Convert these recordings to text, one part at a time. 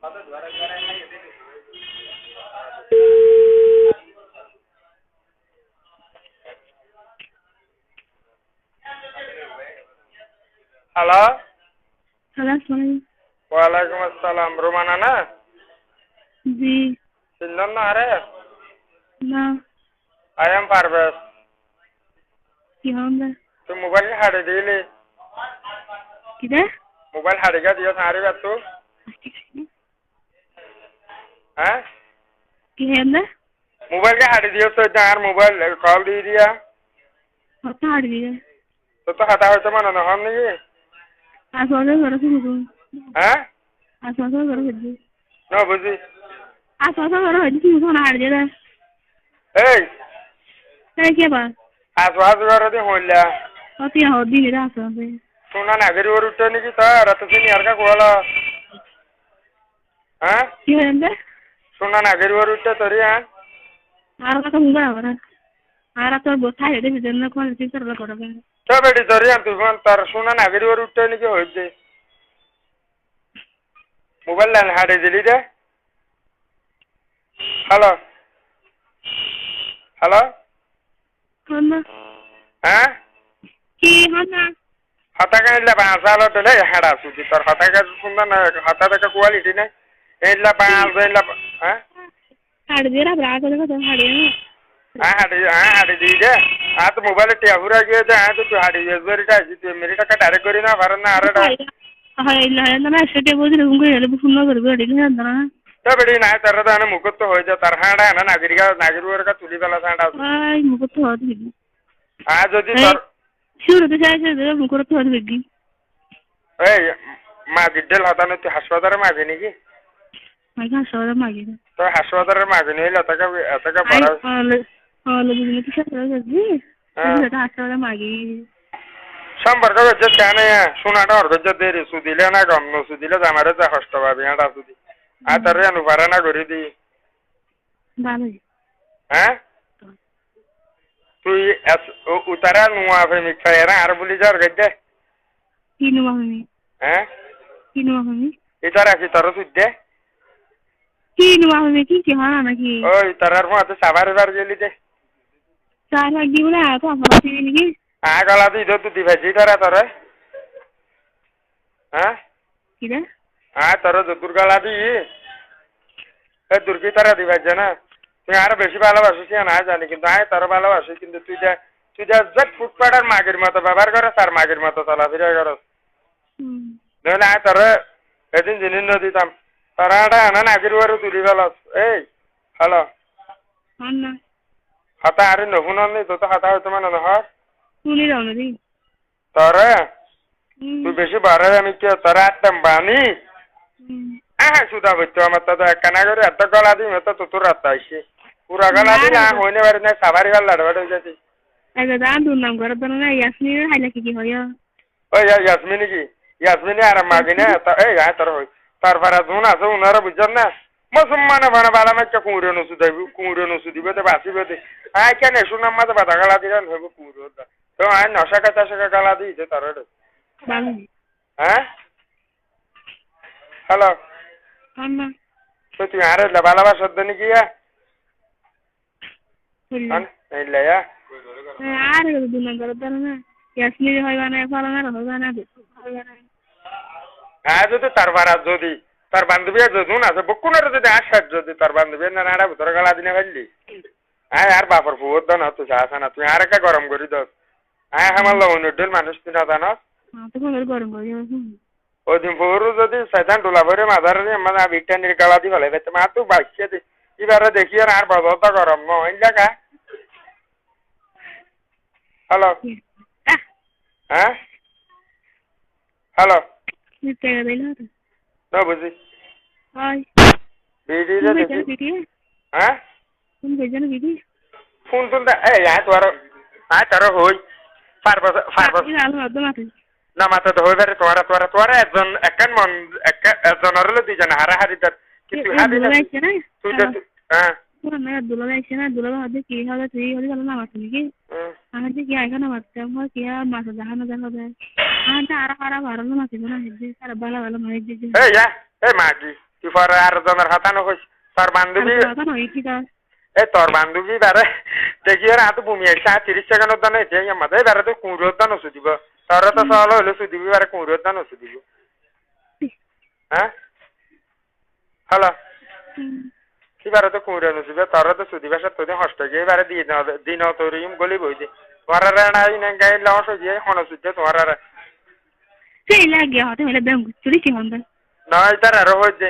Hello. আসসালামু ওয়ালাইকুম আসসালাম। রোমানা না? জি। চিনলেন না? আরে না। I am Parvez. কি হবে? তুই মোবাইল হারিয়ে দিলি। কিরে? মোবাইল হারিয়ে দিও হারিয়ে তো। হ্যাঁ? কি হবে? মোবাইল কে হারিয়ে দিও তো আর মোবাইল কল দিয়ে দিয়া। কত হারিয়ে? তো হাতা হইতে মানে না হন নাকি? আসলে ঘরে শুনু। হ্যাঁ? আসলে ঘরে হইছে। না বুঝি। আসলে ঘরে হইছে শুনু না হারিয়ে দে। এই তাই কি বা? আজওয়াজ করে দি হইলা। অতি হদি রে আসলে। শোনা নাগরি ওর উঠে নাকি তার এত দিন আর কা কোলা। হ্যাঁ? কি হবে? শোনা নাগরি ওর উঠে তোরি হ্যাঁ? আর কথা মুগা আমরা। আর তোর বসাই রে জন্য কোন চিন্তা করবে। তো বেটি তোরি তুই ফোন তার শোনা নাগরি ওর উঠে নাকি হইছে। মোবাইল লাইন হারিয়ে দিলি রে। Hello hello. হন্না। হ্যাঁ? কি হন্না? হাতা কাইলা বাঁচালো দিলে হেডা সুদি তোর হাতা কাজ সুন্দর না হাতা দেখা কোয়ালিটি নাই এইলা বাঁচ এইলা হ্যাঁ হারিয়ে রে ব্রা করে তো হারিয়ে। হাড়ি দি দে তো মোবাইলে টিয়াপুরা গিয়ে দে তো তুই হাড়ি এসবারিটা তুই মেরি টাকা ডাইরেক্ট করি না পারেন না আরে হয় না না সেটা বুঝলে উঙ্গে গেলে ফোন করবে এদিকে না তো বেটি না তার দানে মুখত হয়ে যায় তার হাঁড়া না নাগরিকের কা তুলি বেলা হাঁড়া আই মুখত হওয়া দিবি যদি তোর শুরুতে চাইছে মুখত হওয়া দিবি এই মা গিডেল হতানো তুই হাসপাতালে মাগি নাকি মাই হাসপাতালে মাগি তো হাসপাতালে মাগি নিলে এতকা বড় হলে বুঝলি কি সাথে যাচ্ছি সেটা হাসপাতালে মাগি সম্পর্ক হচ্ছে কেন শোনাটা অর্গজ দেরি সুদিলে না গম ন সুদিলে জামারে যা কষ্ট পাবি হাঁটা সুদি আর তার অনুপারে না করে দি ভালোই হ্যাঁ তুই উতারা নুয়া প্রেমিক খাইরা আর বলি যার গেছে কি নুয়া আমি হ্যাঁ কি নুয়া আমি এটা রাখি তোর সুদ দে কি নুয়া আমি কি হয় নাকি ওই তারার মধ্যে সাবার বার গেলি দে চার লাখ দিব না তো আমার দিবি নাকি গলা দি তো দিবে জি তারা তোরে হ্যাঁ কি রে তোর যদুর গলা দি দুর্গি তারা দিবে না তুই আরো বেশি ভালোবাসিস না জানি কিন্তু তোর ভালোবাসি কিন্তু তুই যা জাট ফুটপাটের মাগের মতো ব্যবহার করস আর মাগের মতো চলাফেরা করস নইলে তোর এদিন জিনিস নদিতাম তোরা না নাগের বারো তুলি ফেলাস এই হ্যালো হাতা আরে নহুন নেই তো হাতা হয়তো মানে নহয় শুনি যাও না দি তোরে তুই বেশি বাড়াই আমি কে তোরা একদম বানি হ্যাঁ সুদা বলতো আমার তো একখানা করে এত গলা দিই মেতো তোর রাস্তা আইসি পুরা গলা দিই না হইনে পারি না সাবারি গাল লাড়বাড় হয়ে যাচ্ছি দুর্নাম করে তো না ইয়াসমিনের হাইলা কি হয় ওই ইয়াসমিনি কি ইয়াসমিনি আর মাগিনে এই তোর হই তারপরে জুন আছে উনারা বুঝছেন না মুসলমানে ভাড়া বালা মাইকা কুমুরে নসু দিবে তো বাঁচিবে দে কেন শুনাম মাঝে বাধা গালা দিলেন হইব কুমুর তো নশা কাটা গালা দিয়েছে তার হ্যাঁ হ্যালো তো তুই আরে ভালোবাসার দেনি কি আর দুর্নাম করে তো না ইয়াসমিন হইবা না ফলানা হইবা না যদি তার ভাড়া যদি তার বান্ধবী যদুন আছে বকুনের যদি আসার যদি তার বান্ধবী না নাড়া ভিতরে গালা দিনে ফেললি আর বাপর ফুবর দন তুই আসে না তুই আর একা গরম করি দোস আমার লবণের মানুষ তুই না জানস গরম করি ওই দিন ফুবরু যদি সাইতান ডোলা ভরে মাথার মানে বিটানির গালা দি ফেলে মা তুই বাঁচিয়ে দি এবারে দেখি আর বদলতা গরম নয় জায়গা হ্যালো হ্যাঁ হ্যালো না বুঝি হ্যাঁ ফোন তুলতে তোর হই না মাথা তো হইবারে তোরা একজন একান মন একজনের দুইজন হারাহারি কিন্তু হ্যাঁ দুলা যাইছে না দুলা ভাবে কি হবে তুই হলি ভালো নামাজ নাকি আমার যে কি আইখানে নামাজতে আমার কি আর মাছ দেখানো দেখা যায় আর আর ভালো নামাজ না সারা ভালো ভালো মাইজ দিছে এই মাগি তুই পরে আর জনের কথা নকইস তোর বান্ধবী কথা নয় কি তা এই তোর বান্ধবী বারে দেখি আর হাতে বমি আসছে 30 সেকেন্ডের দানে যে আমাদের বারে তো কুঁড়োর দান ওষুধ দিব তোর তো সহল হইলে ওষুধ দিবি বারে কুঁড়োর দান ওষুধ দিব হ্যাঁ হ্যালো এবারে তো কুঁড়ে নুসিবে তোর তো সুদিবে সে তোদের হস্ত গিয়ে এবারে দিন তোর গলি বই দে তোমার নাই না গাই লস হয়ে যায় হন সুদ্ধে তোমার সেই লাগে হতে হলে ব্যাংক চুরি কি হন্দ না এটার আরো হয়ে দে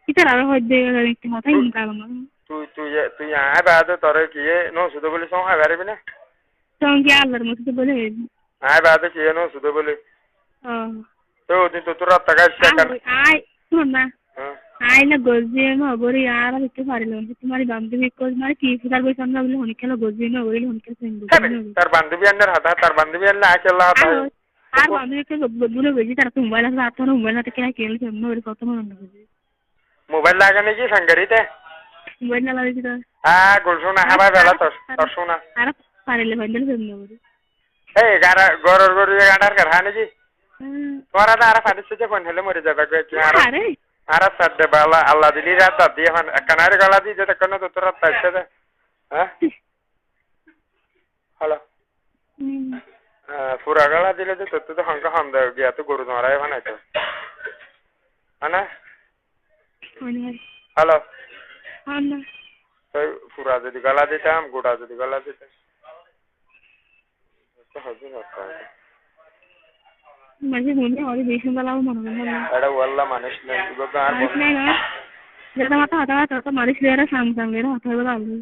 ইতার আর হইতে একটু হতাই নি কারণ তুই আয় বাদ তোর কি নো সুদে বলি সং আয় পারবি না সঙ্গে আল্লাহর মতো বলে আয় বাদ কি নো সুদে বলি তো দিন তো তোর টাকা টাকা আয় শুন না আইনা গজিয়ে না বলি আর একটু পারিলাম তোমার বান্ধবী কোজ মানে কি ফুটার বই সামনে বলে হনি খেলা গজিয়ে না বলি হনি খেলা সেন্ড তার বান্ধবী আন্ডার হাতা তার বান্ধবী আন্ডার আকেলা হাতা আর বান্ধবীকে বলে বেজি তার মোবাইল আছে আর মোবাইল হাতে কেন কেন সামনে বলি কত মন না মোবাইল লাগানে কি সংগরিতে মোবাইল না লাগি তো গোলসোনা হাবা বেলা তোর সোনা আর পারিলে বান্ধল সামনে বলি এই গারা গরর গরি গাডার কর হা নাকি তোরা তো আর ফাটিছে যে কোন হলে মরে যাবে কি আরে আরে সাদ্দে বালা আল্লাহ দিলি রাত দিয়ে এখন কানারে গলা দিয়ে যেতে কোন তো তোরা তাইছে দে হ্যাঁ হ্যালো পুরা গলা দিলে যে তো হংকা হম দে গিয়া তো গরু ধরাই বানাইতো আনা হ্যালো আনা তো পুরা যদি গলা দিতাম গোটা যদি গলা দিতাম তো হবে না মাঝে মনে হয় বেশি বেলাও মনে হয় এটা ওয়াল্লা মানুষ না দিবো আর মানুষ নাই না যেটা মাথা হাতা তো মানুষ লেরা সামসাম লেরা হাতা বেলা আলো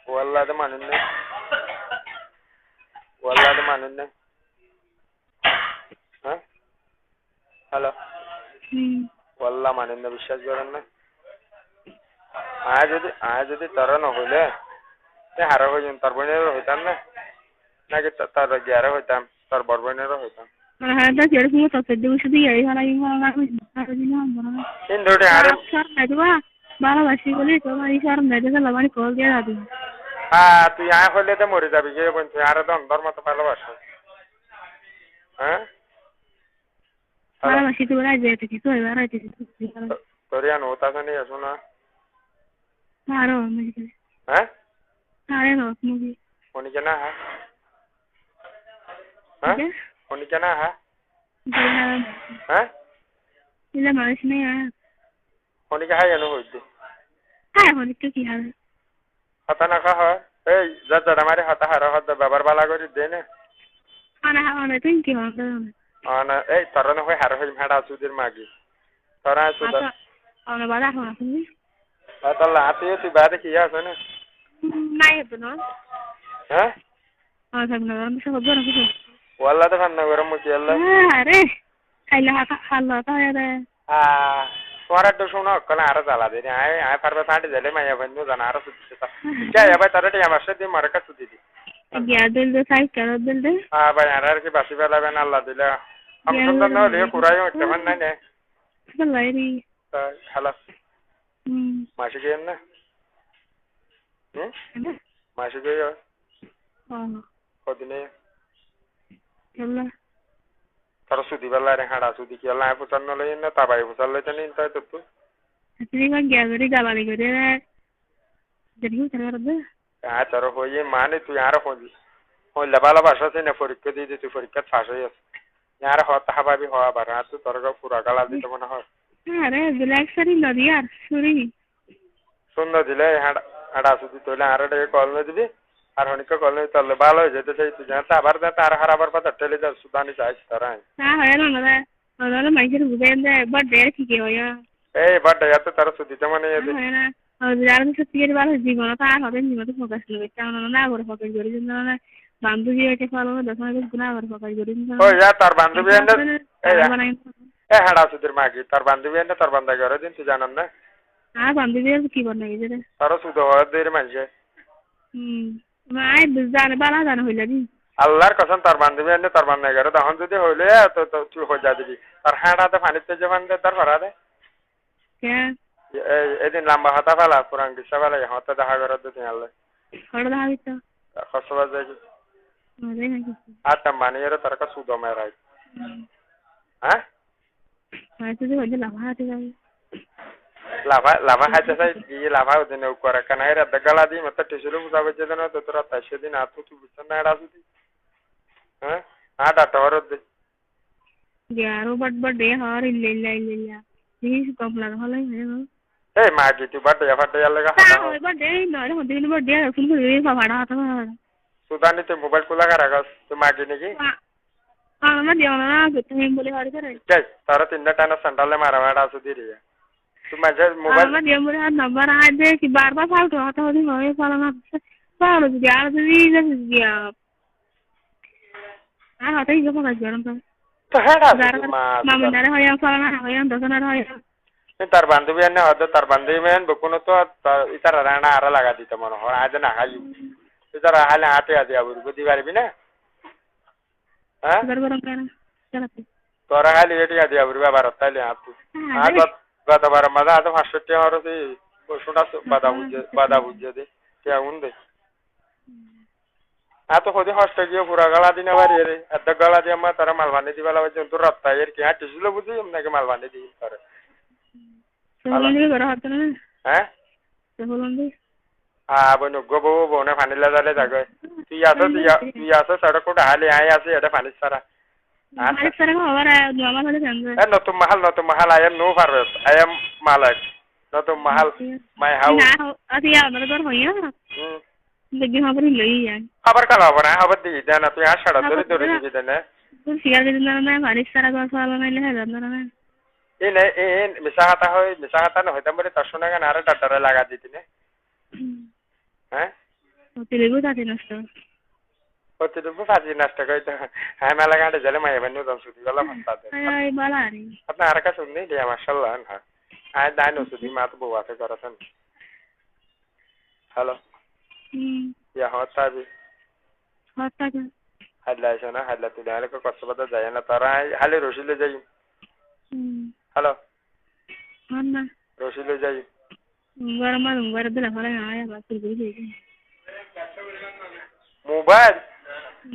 ওয়াল্লা তো মানুষ না ওয়াল্লা তো মানুষ না হ্যাঁ হ্যালো ওয়াল্লা মানুষ না বিশ্বাস করেন না আয় যদি তারা নহলে হারা হয়ে যান তার বোনেরও হইতাম না নাকি তার গিয়ারে হইতাম তার বড় বোনেরও হইতাম হ্যাঁ তো যেরকম তো দেব শুধু এই ভালো এই ভালো আর দিলাম বড় ইন্দোটে আরে আইবা ভালোবাসি বলি তোমার এই শরম নাই দেখে লামানি কল দিয়ে রাখি তুই আয় হইলে তো মরে যাবি কে বলছি আরে তো অন্ধর মতো ভালোবাসো হ্যাঁ ভালোবাসি তো রাই যেতে কি তো এবার আইতে তোর ইয়ান ওটা জানি আসো না আরো মুজি হ্যাঁ আরে নো মুজি কোনি কেনা হ্যাঁ কোনি কেনা হ্যাঁ ইলা মানুষ নেই কোনি কে হাই এনো হইতে হ্যাঁ হনি তো কি হবে হাতা না খা হয় এই যা আমারে হাতা হারা হাত বাবার বালা করে দে না আনা তুই কি হবে আনা এই তোর না হয় হারা হই ভাড়া সুদের মাগি তোরা সুদ আনা বালা হনা তুমি তাহলে আতে তুই বাদে কি আছে না নাই তো না হ্যাঁ সামনে আমি সব বড় কিছু ওয়াল্লা তো খান্না গরম মুখি আল্লাহ আরে খাইলা খাল্লা তা রে তোমার তো শোনো কলা আর জ্বালা দে আয় পারবে সাঁটি দিলে মাইয়া বন্ধু জানা আর সুদি কে ভাই তোর টিয়া মাসে দিয়ে মার কাছে দিদি গিয়া দিল দে সাই কর দিল দে ভাই আর কি বাসি বেলা বেন আল্লাহ দিলে আমি সুন্দর না হলে কুরাই হচ্ছে মান নাই নে লাইরি হ্যালো মাসি গেন না মাসি গিয়ে কদিনে চল্লা তারা সুদি বেলা রে হাঁড়া সুদি কি আল্লাহ পুতার নলে না তাবাই পুতার লইতে নিন তাই তো তুমি কোন গিয়া গরি গালালি করে রে দেখি তার দে তোর হয়ে মানে তুই আর হবি হইলে ভালোবাসা আছে না পরীক্ষা দিয়ে তুই পরীক্ষা ফাঁস হয়ে আছে আর হতা হাবাবি হওয়া বার আর তুই তোর পুরা গালা দিতে মনে হয় আরে ব্ল্যাক সারি নদী আর সুরি সুন্দর দিলে হাঁড়া সুদি তোলে আর কল না দিবি আর হনিকে কল নেই তাহলে ভালো হয়ে যেতে চাই তুই জানতে আবার তার হারাবার কথা টেলে যা সুদানি চাইছ তারা হ্যাঁ হয় না দাদা দাদা মাইকের বুঝেন দে বাট ডের কি কে হয় এই বাট এত তার সুদিতে মানে হয় না আর সত্যি এর ভালো জীবন তো আর হবে জীবন তো ফোকাস করবে তেমন না করে ফোকাস করি না বান্ধবী হইতে ফলো দশম গুণা করে ফোকাস করি ও যা তার বান্ধবী এন্ড এই হাঁড়া সুদির মাগি তার বান্ধবী এন্ড তার বান্ধা করে দিন তুই জানান না আর বান্ধবী কি বানাই রে তার সুদ হয় দের মানুষে মাই বুঝানে বালা জানা হইলা নি আল্লাহর কসম তার বান্ধবী এনে তার বান্ধা করে তখন যদি হইলে তো তুই হয়ে যা দিবি তার হাঁড়াতে পানিতে যে বান্ধে তার ভরা দে এদিন লম্বা হাতা ফেলা পুরান দিশা ফেলা হাতে দেখা করে তুই আল্লাহ দেখা দিত খসবা যায় আর তা মানিয়ে তার কা সুদ মেরাই হ্যাঁ Itu juga aja lama hati kali. Lava খাইতে চাই গিয়ে লাভা ওদিনে করে কেন এরা দেখালা দিই মতো টিসুরে বুঝা পেয়েছে না তো তোরা তাই সেদিন আর তুই বুঝছেন না এরা যদি হ্যাঁ আর ডাটা দে Garo but day har illa. This complan hola hai. এই মা কি তুই বাড়তে ফাটে গেলে But day no ho din but day sun ko ye pa bada ta. সুদানি তুই মোবাইল খোলা রাখাস তুই মাগি নাকি না দিও না তুমি বলে হার করে যাই তারা তিনটা টানা স্যান্ডালে মারা মারা আসু দিয়ে তুই মাঝে মোবাইল না দিও বলে আর নাম্বার আ দে কি বারবার ফালতু হতা হদি হয় পালা না পালো যদি আর যদি দিয়া আর হতাই গো পালা গরম তো তো হেডা মামুনারে হয় পালা না হয় দোকানের হয় তার বান্ধবী এনে হয়তো তার বান্ধবী মেন বকুনো তো ইতারা রানা আরা লাগা দিতে মনে হয় আজ না খাইও ইতারা হালে হাতে আদি আবুর বুঝি পারবি না হ্যাঁ গরম কেন চালাতে তোরা খালি এটি আদি আবুর বাবার তাইলে আপু আজ গতবার মাঝে আজ 500 টাকা আর সেই বসুটা বাদা বুঝে দে কে উন্দে আতো খদি হস্তে গিয়ে পুরা গালা দিনে বাড়ি রে এত গালা দিয়ে মা তারা মালবানি দিবালা পর্যন্ত রাত্তা এর কি হাঁটিছিল বুঝি নাকি মালবানি দিই করে বলন্দি করা হতো না হ্যাঁ বলন্দি বনু গো বনে ফানিলা জালে জাগে তুই আসো সড়ক কোটা হালি আই আসে এটা ফানি সারা আরে সারা খবর জমা হলে জানবে নতুন mahal I am no farwas I am Malak নতুন mahal my house না আদি আমাদের ঘর হইয়া দেখি খবর লই যায় খবর কালা হবে না খবর দিই দেন তুই আর সাড়া ধরে দিবি দেন তুই শিয়ার দিন না মারিস সারা ঘর সারা নাইলে হয় না না এই মিশাহাতা না হইতাম বলে তার শোনা গান আর ডাটারে লাগা দিতি না হ্যাঁ তেলেগু তাতে নষ্ট হচ্ছে তো ফাজি নষ্ট কইতো হ্যাঁ মেলা গাঁটে জেলে মাই এবার নিউদম সুদি গলা ফাস্তা দে আই বালা রে আপনি আর কাছে শুননি দিয়া মাশাআল্লাহ না আই দাইনো সুদি মা তো বউ আছে করাছেন হ্যালো ইয়া হতা বি হতা কে হাল্লা শোনা হাল্লা তুই দাঁড়ালে কষ্টপদ যায় না তারা হালে রসিলে যাই হ্যালো না রসিলে যাই গরম দিলা ফলে আয়া বাস করে দিই মোবাইল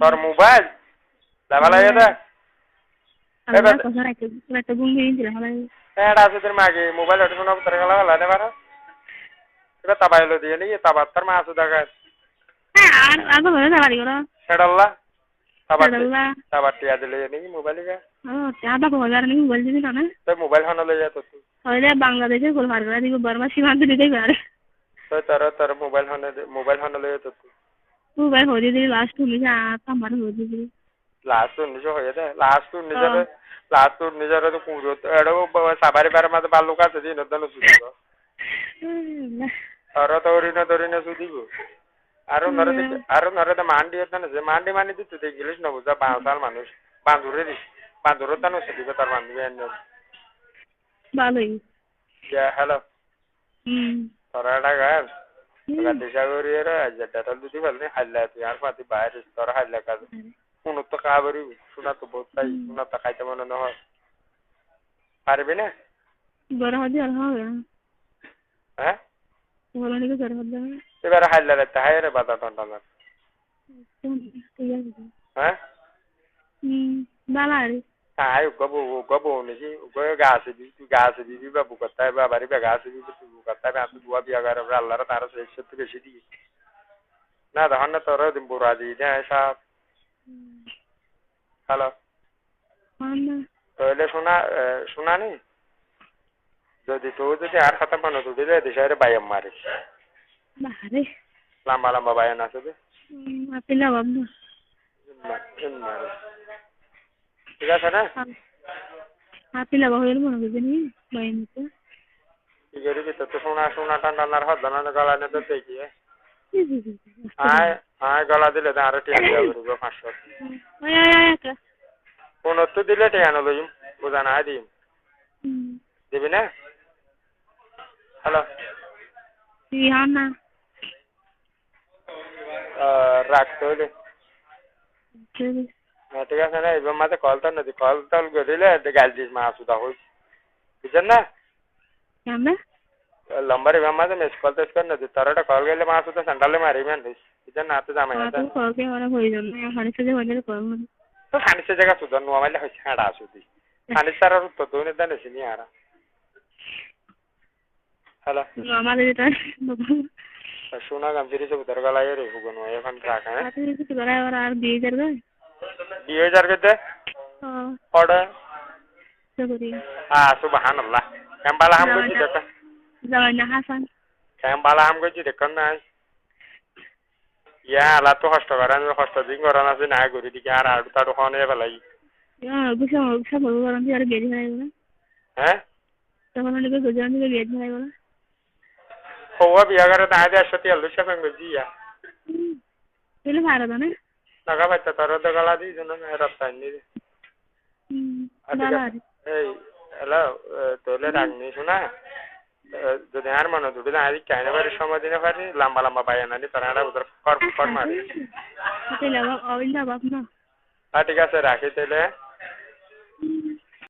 তোর মোবাইল দাবালা এটা এবার কথা রাখতে তো গুঙ্গি দিলা ফলে এটা আছে তোর মাগে মোবাইল ওটা শোনা তোর গলা গলা নে বারা এটা তাবাইলো দিয়ে নি তাবাত্তার মা আছে দেখা হ্যাঁ আর আগে হয়ে যাবারি করা সেডাল্লা তাবাত্তি আদিলে নি মোবাইল কে আদা বাজার নি মোবাইল দিবি না তো মোবাইল হানা লই যা তো তুই হইলে বাংলাদেশে গোল মার করে দিব বর্মা সীমান্ত দিতেই পারে তো তোর মোবাইল হানা লই তো তুই মোবাইল হয়ে দিলি লাস্ট তুমি যা আমার হয়ে দিলি লাস্ট নিজ হয়ে দে লাস্ট নিজের তো পুরো এড়ো সাবারি বার মাঝে বালুক আছে দিন দন সুদিব আর তরিনে সুদিব আর নরে মান্ডি হতো না যে মান্ডি মানি দিতে তুই গেলিস না বুঝা 5 সাল মানুষ বান্ধুরের দানো সুদিব তার বান্ধবী এনে ভালোই হ্যালো তোরা এটা গাছ দিশা করি রে যেটা দিতে পারলি হাল্লা তুই আর পাতি বাইরে তোরা হাল্লা কাজ কোনো তো খাবারই শোনা তো বহুত তাই শোনা তো খাইতে মনে না হয় পারবি না বড় হদি আর হবে হ্যাঁ বড় হদি বড় হদি এবার হাল্লা রে তাই রে বাতা টন্টা না হ্যাঁ বালারি আয় গবো নাকি গাছে দিবি বা বুকাতায় বা বাড়ি বা গাছে দিবি তুই বুকাতায় আমি দুয়া বিয়া করে আল্লাহর তার একশো বেশি দিই না তখন না তোর দিন বুড়া দিই না সব হ্যালো তাহলে শোনা নি যদি আর খাতা পানো তো দিলে দেশের বাইম মারে লম্বা বায়ান আছে মারে ঠিক আছে না হাতি লাগা হইল মনে বুঝিনি বাইম তো কি করিবি তো শোনা টান্ডার হাত দানা গলা নে তো দেখি আয় গলা দিলে তো আরো টিয়া দেওয়া করবো 500 কোন তো দিলে টিয়া আনো লইম বোঝা না দিম দিবি না হ্যালো না রাখতে হইলে ঠিক আছে না এবার মাঝে কল করিলে গাল দিস মা আসুদা হই বুঝছেন না লম্বার এবার মাঝে মিস কল টেস কর না তোর একটা কল গেলে মা আসুদা সেন্টালে মারিবেন বুঝছেন না তো জামাই তো খানিসে জায়গা সুদর নোয়া মাইলে হয়েছে হাঁড়া আসুদি Ani sarar to done dane sini ara. Hala. আমাদের এটা Shuna gam jiri se udar gala yere hugon wa এখন রাখা হ্যাঁ আপনি কিছু করে আর 2000 গো 2000 kete হ্যাঁ order sorry subhanallah kan bala ham goji deka জামাইনা Hasan kan bala ham goji dekan na ya ala to hosto din goran আছে না গরি দিকে আর আর তার ওখানে বেলাই বুঝা বুঝা বললাম যে আর বেরি হয় না হ্যাঁ তখন অনেকে গোজান থেকে বেরি হয় বলা হওয়া বিয়া করে না আজ আসতে আলু শাফাং গজি ya এলে ভালো না নাগা বাচ্চা তার তো গলা দি জন্য রাস্তা নি ভালো এই হ্যালো তোলে রাগনি শোনা যদি আর মনে দুটো না আজ কেন বারে সময় দিনে পারি লম্বা লম্বা পায় না নি তারা উধর কর মারে তাহলে বাপ না ঠিক আছে রাখি তাহলে